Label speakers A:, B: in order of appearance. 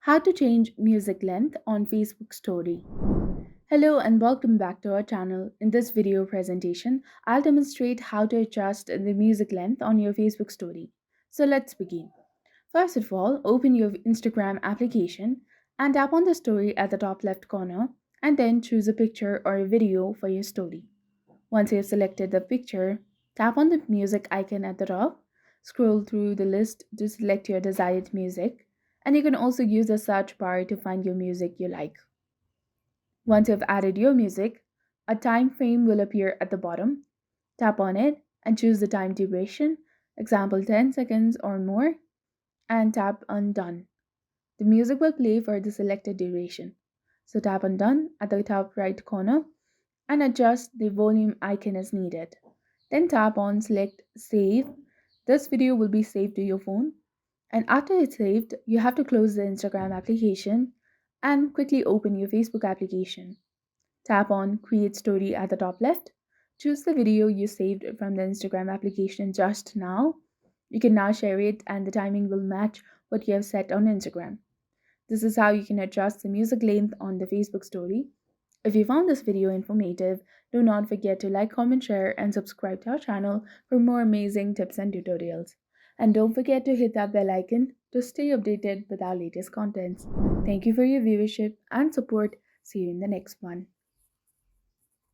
A: How to change music length on Facebook story. Hello and welcome back to our channel. In this video presentation, I'll demonstrate how to adjust the music length on your Facebook story. So let's begin. First of all, open your Instagram application and tap on the story at the top left corner and then choose a picture or a video for your story. Once you've selected the picture, tap on the music icon at the top, scroll through the list to select your desired music, and you can also use the search bar to find your music you like. Once you've added your music, a time frame will appear at the bottom. Tap on it and choose the time duration, example 10 seconds or more, and tap on Done. The music will play for the selected duration. So tap on Done at the top right corner and adjust the volume icon as needed. Then tap on Select Save. This video will be saved to your phone. And after it's saved, you have to close the Instagram application and quickly open your Facebook application. Tap on Create Story at the top left. Choose the video you saved from the Instagram application just now. You can now share it, and the timing will match what you have set on Instagram. This is how you can adjust the music length on the Facebook story. If you found this video informative, do not forget to like, comment, share, and subscribe to our channel for more amazing tips and tutorials. And don't forget to hit that bell icon to stay updated with our latest contents. Thank you for your viewership and support. See you in the next one.